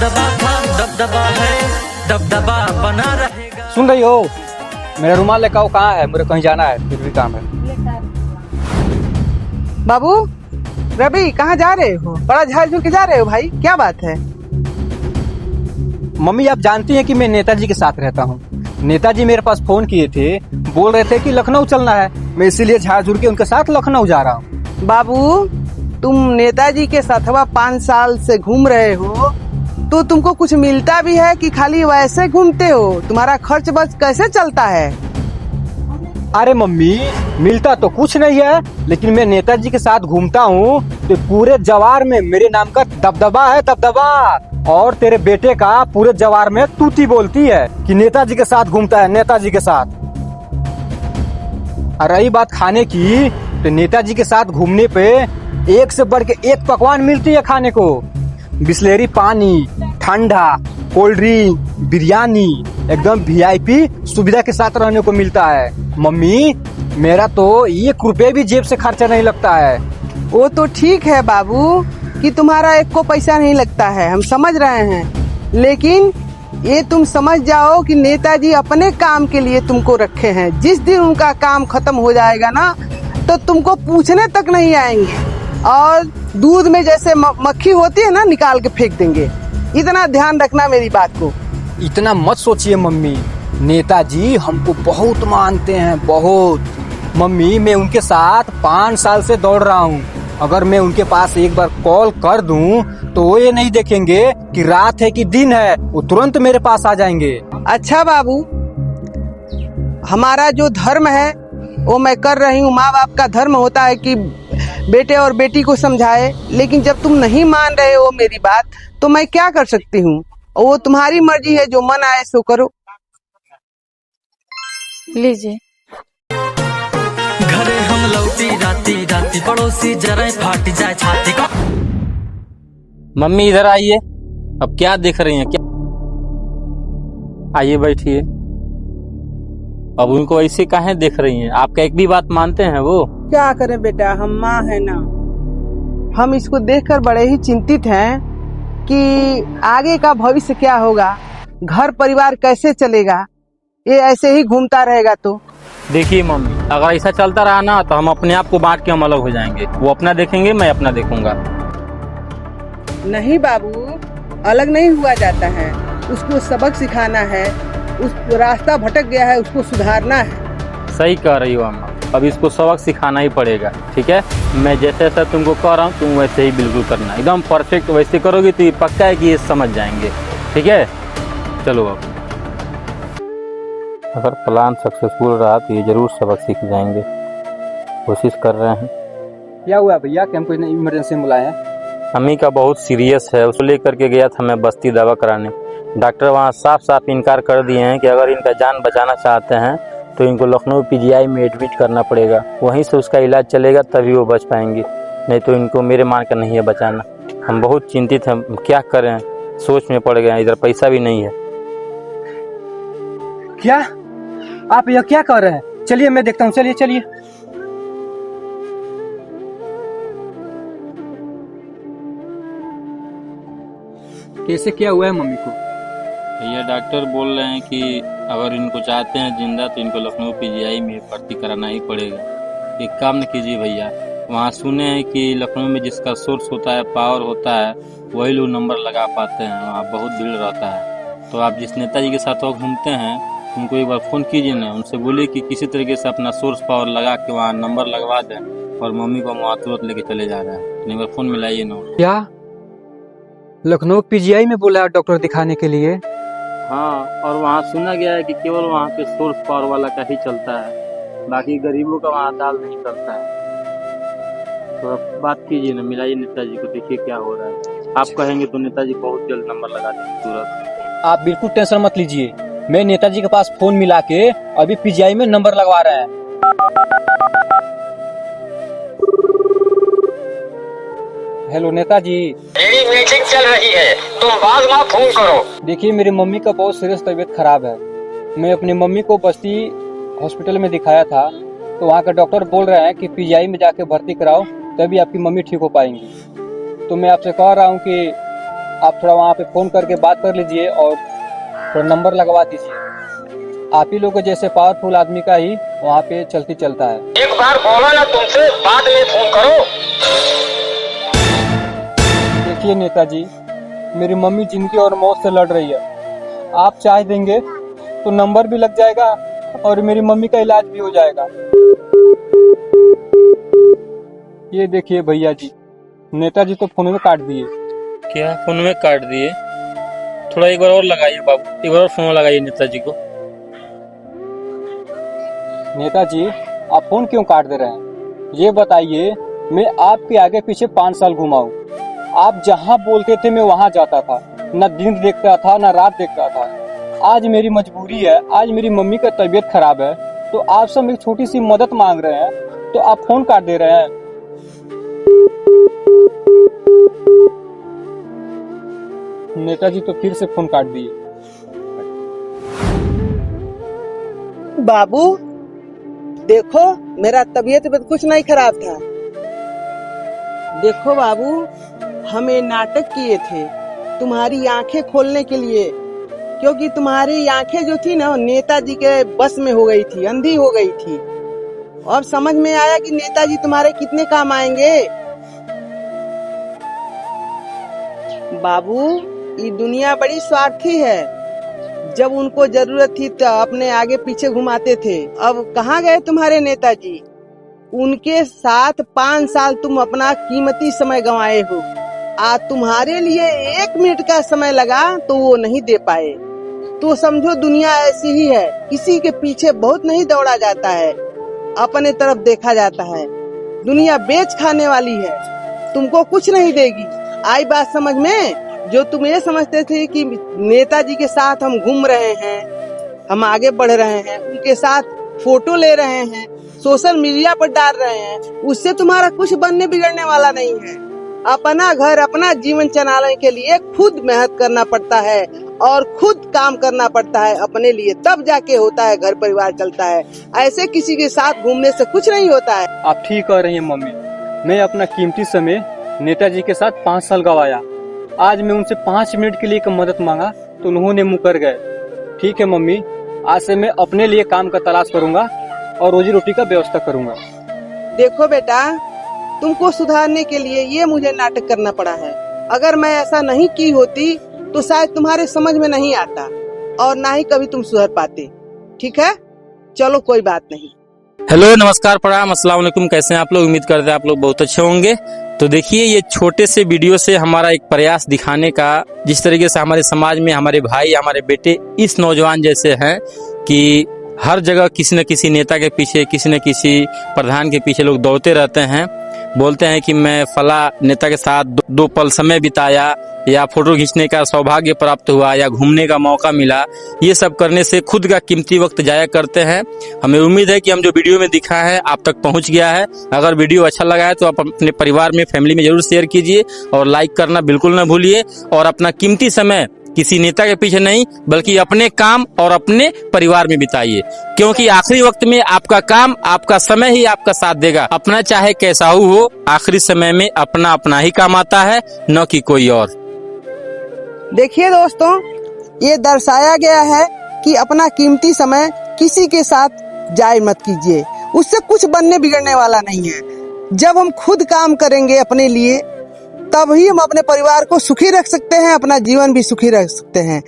दबदबा था, दबदबा है, दबदबा बना रहेगा। सुन रही हो? मेरा रुमाल लेकर आओ। कहाँ है? मुझे कहीं जाना है, फिर भी काम है। बाबू, रवि कहाँ जा रहे हो? बड़ा झाड़ झूल के जा रहे हो भाई, क्या बात है? मम्मी, आप जानती हैं कि मैं नेताजी के साथ रहता हूँ। नेताजी मेरे पास फोन किए थे, बोल रहे थे कि लखनऊ चलना है। मैं इसीलिए झाड़ झूल के उनके साथ लखनऊ जा रहा हूँ। बाबू, तुम नेताजी के साथ 5 साल से घूम रहे हो, तो तुमको कुछ मिलता भी है कि खाली वैसे घूमते हो? तुम्हारा खर्च बस कैसे चलता है? अरे मम्मी, मिलता तो कुछ नहीं है, लेकिन मैं नेताजी के साथ घूमता हूँ तो पूरे जवार में मेरे नाम का दबदबा है, दबदबा। और तेरे बेटे का पूरे जवार में तूती बोलती है कि नेताजी के साथ घूमता है, नेताजी के साथ। और रही बात खाने की, तो नेताजी के साथ घूमने पे एक से बढ़ के एक पकवान मिलती है खाने को। बिस्लेरी पानी, ठंडा, कोल्ड ड्रिंक, बिरयानी, एकदम वीआईपी सुविधा के साथ रहने को मिलता है। मम्मी, मेरा तो 1 रुपये भी जेब से खर्चा नहीं लगता है। वो तो ठीक है बाबू कि तुम्हारा 1 को पैसा नहीं लगता है, हम समझ रहे हैं, लेकिन ये तुम समझ जाओ कि नेताजी अपने काम के लिए तुमको रखे हैं। जिस दिन उनका काम खत्म हो जाएगा ना, तो तुमको पूछने तक नहीं आएंगे और दूध में जैसे मक्खी होती है ना, निकाल के फेंक देंगे। इतना ध्यान रखना मेरी बात को। इतना मत सोचिए मम्मी, नेताजी हमको बहुत मानते हैं, बहुत। मम्मी, मैं उनके साथ 5 साल से दौड़ रहा हूँ। अगर मैं उनके पास एक बार कॉल कर दूं तो वो ये नहीं देखेंगे कि रात है कि दिन है, वो तुरंत मेरे पास आ जाएंगे। अच्छा बाबू, हमारा जो धर्म है वो मैं कर रही हूँ। माँ बाप का धर्म होता है कि बेटे और बेटी को समझाए, लेकिन जब तुम नहीं मान रहे हो मेरी बात, तो मैं क्या कर सकती हूँ? वो तुम्हारी मर्जी है, जो मन आए सो करो। लीजिए। घरे हम लौटी राती राती, पड़ोसी जरा फाट जाए छाती का। मम्मी इधर आइए। अब क्या देख रही हैं? क्या? आइए बैठिए। अब उनको ऐसे काहे देख रही हैं? आपका एक भी बात मानते हैं वो? क्या करें बेटा, हम माँ है ना। हम इसको देखकर बड़े ही चिंतित हैं कि आगे का भविष्य क्या होगा, घर परिवार कैसे चलेगा। ये ऐसे ही घूमता रहेगा तो। देखिए मम्मी, अगर ऐसा चलता रहा ना तो हम अपने आप को बांट के हम अलग हो जाएंगे। वो अपना देखेंगे, मैं अपना देखूंगा। नहीं बाबू, अलग नहीं हुआ जाता है। उसको सबक सिखाना है, उस रास्ता भटक गया है, उसको सुधारना है। सही कह रही हो अम्मा, अब इसको सबक सिखाना ही पड़ेगा। ठीक है, मैं जैसे जैसा तुमको कह रहा हूँ तुम वैसे ही बिल्कुल करना, एकदम परफेक्ट वैसे करोगी तो ये पक्का है कि ये समझ जाएंगे। ठीक है, चलो अब। अगर प्लान सक्सेसफुल रहा तो ये जरूर सबक सीख जाएंगे। कोशिश कर रहे हैं। क्या हुआ भैया, कि हमको इमरजेंसी में बुलाए हैं? अम्मी का बहुत सीरियस है, उसको लेकर के गया था मैं बस्ती दवा कराने। डॉक्टर वहाँ साफ साफ इनकार कर दिए हैं कि अगर इनका जान बचाना चाहते हैं तो इनको लखनऊ पीजीआई में एडमिट करना पड़ेगा। वहीं से उसका इलाज चलेगा तभी वो बच पाएंगी, नहीं तो इनको मेरे मान कर नहीं है बचाना। हम बहुत चिंतित हैं, क्या करें, सोच में पड़ गए हैं। इधर पैसा भी नहीं है। क्या आप यह क्या कर रहे हैं? चलिए मैं देखता हूँ, चलिए चलिए। कैसे क्या हुआ है मम्मी को? भैया डॉक्टर बोल रहे हैं कि अगर इनको चाहते हैं जिंदा तो इनको लखनऊ पीजीआई में भर्ती कराना ही पड़ेगा। एक काम न कीजिए भैया, वहाँ सुने हैं कि लखनऊ में जिसका सोर्स होता है, पावर होता है, वही लोग नंबर लगा पाते हैं। वहाँ बहुत भीड़ रहता है। तो आप जिस नेताजी के साथ वो घूमते हैं उनको एक बार फ़ोन कीजिए ना, उनसे बोलिए कि किसी तरीके से अपना सोर्स पावर लगा के वहाँ नंबर लगवा दें और मम्मी को वहाँ तुरंत लेके चले जा रहे हैं। एक बार फ़ोन मिलाइए ना। क्या लखनऊ पीजीआई में बोला डॉक्टर दिखाने के लिए? हाँ, और वहाँ सुना गया है कि केवल वहाँ पे सोर्स पावर वाला का ही चलता है, बाकी गरीबों का वहाँ दाल नहीं चलता है। तो अब बात कीजिए ना, मिलाइए नेताजी को, देखिए क्या हो रहा है। आप कहेंगे तो नेताजी बहुत जल्द नंबर लगा देंगे तुरंत। आप बिल्कुल टेंशन मत लीजिए, मैं नेताजी के पास फोन मिला के अभी पीजीआई में नंबर लगवा रहे हैं। हेलो नेताजी। मेरी मीटिंग चल रही है, तुम बाद में फोन करो। देखिए, मेरी मम्मी का बहुत सीरियस तबीयत खराब है। मैं अपनी मम्मी को बस्ती हॉस्पिटल में दिखाया था, तो वहाँ का डॉक्टर बोल रहे हैं कि पीजीआई में जाके भर्ती कराओ, तभी आपकी मम्मी ठीक हो पाएंगी। तो मैं आपसे कह रहा हूँ कि आप थोड़ा वहाँ पे फोन करके बात कर लीजिए और थोड़ा नंबर लगवा दीजिए। आप ही लोग जैसे पावरफुल आदमी का ही वहाँ पे चलती चलता है। एक बार बोला ना तुमसे, बाद में फोन करो। देखिए नेताजी, मेरी मम्मी जिंदगी और मौत से लड़ रही है। आप चाह देंगे तो नंबर भी लग जाएगा और मेरी मम्मी का इलाज भी हो जाएगा। ये देखिए भैया जी, नेताजी तो फोन में काट दिए। क्या फोन में काट दिए? थोड़ा एक बार और लगाइए बाबू, एक बार और फोन लगाइए नेताजी को। नेताजी, आप फोन क्यों काट दे रहे हैं? ये बताइए, मैं आपके आगे पीछे 5 साल घुमाऊं, आप जहां बोलते थे मैं वहां जाता था, न दिन देखता था न रात देखता था। आज मेरी मजबूरी है, आज मेरी मम्मी का तबीयत खराब है, तो आप सब एक छोटी सी मदद मांग रहे हैं तो आप फोन काट दे रहे हैं। नेताजी तो फिर से फोन काट दिए। बाबू देखो, मेरा तबीयत कुछ नहीं खराब था। देखो बाबू, हम ये नाटक किए थे तुम्हारी आंखें खोलने के लिए, क्योंकि तुम्हारी आंखें जो थी ना नेताजी के बस में हो गई थी, अंधी हो गई थी। और समझ में आया कि नेताजी तुम्हारे कितने काम आएंगे। बाबू, ये दुनिया बड़ी स्वार्थी है। जब उनको जरूरत थी तो अपने आगे पीछे घुमाते थे। अब कहाँ गए तुम्हारे नेताजी? उनके साथ 5 साल तुम अपना कीमती समय गंवाए हो। आज तुम्हारे लिए 1 मिनट का समय लगा तो वो नहीं दे पाए। तो समझो दुनिया ऐसी ही है, किसी के पीछे बहुत नहीं दौड़ा जाता है, अपने तरफ देखा जाता है। दुनिया बेच खाने वाली है, तुमको कुछ नहीं देगी। आई बात समझ में? जो तुम ये समझते थे कि नेताजी के साथ हम घूम रहे हैं, हम आगे बढ़ रहे हैं, उनके साथ फोटो ले रहे हैं, सोशल मीडिया पर डाल रहे हैं, उससे तुम्हारा कुछ बनने बिगड़ने वाला नहीं है। अपना घर, अपना जीवन चलाने के लिए खुद मेहनत करना पड़ता है और खुद काम करना पड़ता है अपने लिए, तब जाके होता है, घर परिवार चलता है। ऐसे किसी के साथ घूमने से कुछ नहीं होता है। आप ठीक कह रही हैं मम्मी। मैं अपना कीमती समय नेताजी के साथ 5 साल गवाया। आज मैं उनसे 5 मिनट के लिए मदद मांगा तो उन्होंने मुकर गए। ठीक है मम्मी, आज से मैं अपने लिए काम का तलाश करूंगा और रोजी रोटी का व्यवस्था करूंगा। देखो बेटा, तुमको सुधारने के लिए ये मुझे नाटक करना पड़ा है। अगर मैं ऐसा नहीं की होती तो शायद तुम्हारे समझ में नहीं आता और ना ही कभी तुम सुधर पाते। ठीक है, चलो कोई बात नहीं। हेलो, नमस्कार, प्रणाम, अस्सलाम वालेकुम। कैसे हैं आप लोग? उम्मीद करते हैं आप लोग बहुत अच्छे होंगे। तो देखिए, ये छोटे से वीडियो से हमारा एक प्रयास दिखाने का, जिस तरीके से हमारे समाज में हमारे भाई, हमारे बेटे इस नौजवान जैसे हैं कि हर जगह किसी न किसी नेता के पीछे, किसी न किसी प्रधान के पीछे लोग दौड़ते रहते हैं। बोलते हैं कि मैं फला नेता के साथ दो पल समय बिताया, या फोटो खींचने का सौभाग्य प्राप्त हुआ, या घूमने का मौका मिला। ये सब करने से खुद का कीमती वक्त जाया करते हैं। हमें उम्मीद है कि हम जो वीडियो में दिखा है आप तक पहुंच गया है। अगर वीडियो अच्छा लगा है तो आप अपने परिवार में, फैमिली में जरूर शेयर कीजिए और लाइक करना बिल्कुल न भूलिए। और अपना कीमती समय किसी नेता के पीछे नहीं बल्कि अपने काम और अपने परिवार में बिताइए, क्योंकि आखिरी वक्त में आपका काम, आपका समय ही आपका साथ देगा। अपना चाहे कैसा हो, आखिरी समय में अपना अपना ही काम आता है, न कि कोई और। देखिए दोस्तों, ये दर्शाया गया है कि अपना कीमती समय किसी के साथ जाय मत कीजिए, उससे कुछ बनने बिगड़ने वाला नहीं है। जब हम खुद काम करेंगे अपने लिए, तभी हम अपने परिवार को सुखी रख सकते हैं, अपना जीवन भी सुखी रख सकते हैं।